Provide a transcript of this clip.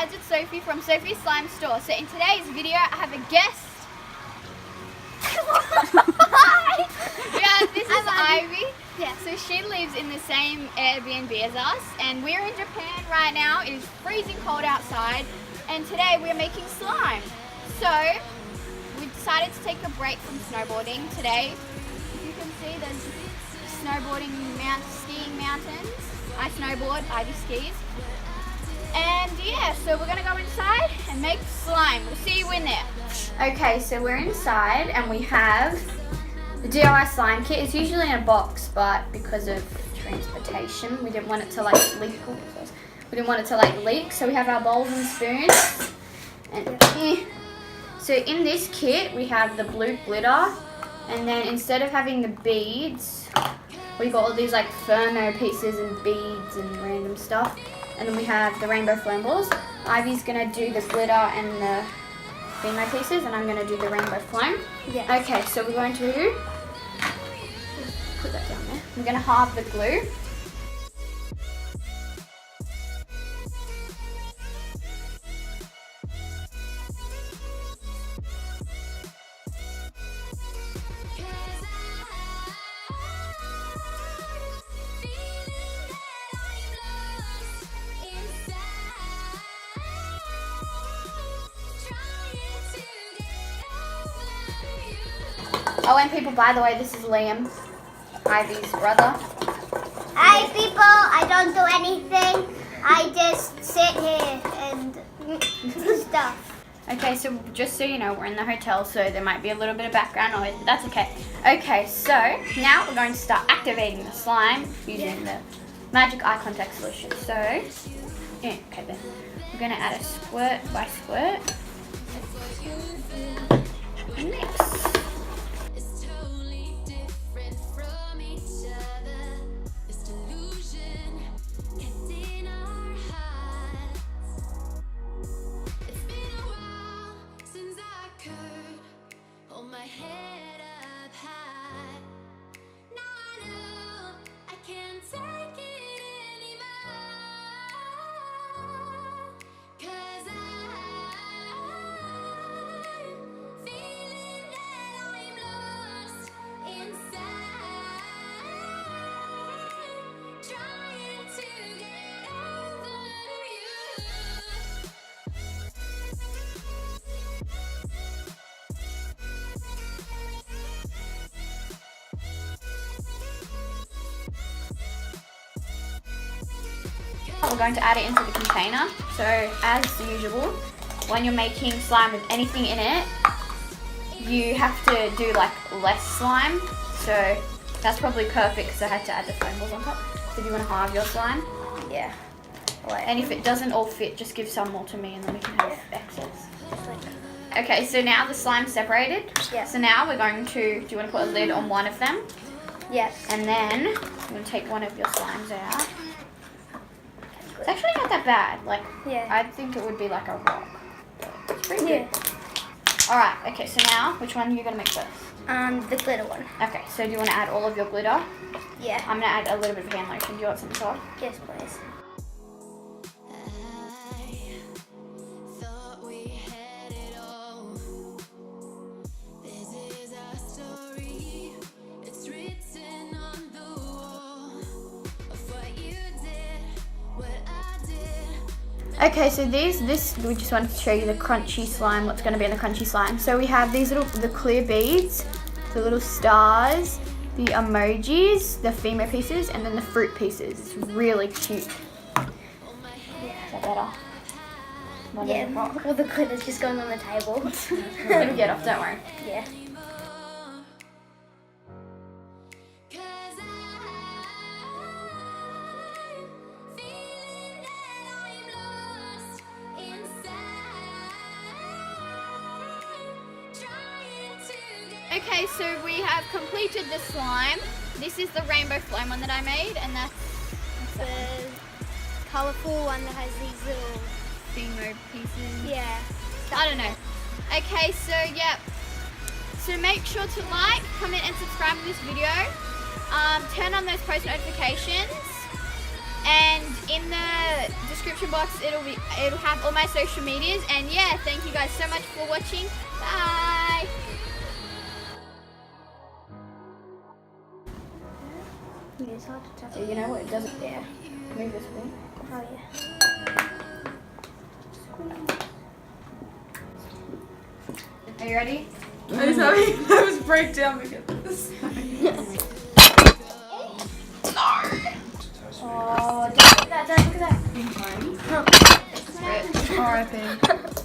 guys, it's Sophie from Sophie's Slime Store. So in today's video, I have a guest. Yeah, this is Ivy. Yeah, so she lives in the same Airbnb as us, and we're in Japan right now. It is freezing cold outside, and today we're making slime. So we decided to take a break from snowboarding today. You can see there's snowboarding, skiing mountains. I snowboard, Ivy skis. And yeah, so we're gonna go inside and make slime. We'll see you in there. Okay, so we're inside and we have the DIY slime kit. It's usually in a box, but because of transportation, we didn't want it to like leak. So we have our bowls and spoons. And so in this kit, we have the blue glitter, and then instead of having the beads, we got all these like thermo pieces and beads and random stuff. And then we have the rainbow flame balls. Ivy's gonna do the glitter and the thermo pieces, and I'm gonna do the rainbow flame. Yeah. Okay, so we're going to put that down there. We're gonna halve the glue. Oh, and people, by the way, this is Liam, Ivy's brother. Hi, people. I don't do anything. I just sit here and do stuff. Okay, so just so you know, we're in the hotel, so there might be a little bit of background noise, but that's okay. Okay, so now we're going to start activating the slime using the magic eye contact solution. So, yeah, okay then. We're going to add a squirt by squirt. Mix. We're going to add it into the container. So as usual, when you're making slime with anything in it, you have to do like less slime. So that's probably perfect because I had to add the foam balls on top. So do you want to halve your slime? Yeah. And if it doesn't all fit, just give some more to me and then we can have excess. Okay, so now the slime's separated. Yeah. So now we're going to, do you want to put a lid on one of them? Yeah. And then I'm going to take one of your slimes out. It's actually not that bad. Like, yeah. I think it would be like a rock. It's pretty good. Alright, okay, so now, which one are you going to make first? The glitter one. Okay, so do you want to add all of your glitter? Yeah. I'm going to add a little bit of hand lotion. Do you want some salt? Yes, please. Okay, so this we just wanted to show you the crunchy slime, what's going to be in the crunchy slime. So we have these the clear beads, the little stars, the emojis, the female pieces, and then the fruit pieces. It's really cute. Yeah. Is that better? Yeah, all the glitter's just going on the table. It'll get off, don't worry. Yeah. Okay, so we have completed the slime. This is the rainbow flame one that I made, and that's the colourful one that has these little thermo pieces. Yeah. I don't know. Okay, so yeah. So make sure to like, comment, and subscribe to this video. Turn on those post notifications, and in the description description box, it'll have all my social medias. And yeah, thank you guys so much for watching. Bye. It's hard to tell. You know what? It doesn't. Yeah. Move this one. Oh yeah. Are you ready? I was having a nervous breakdown because of this. Oh, don't look at that, don't look at that. R.I.P.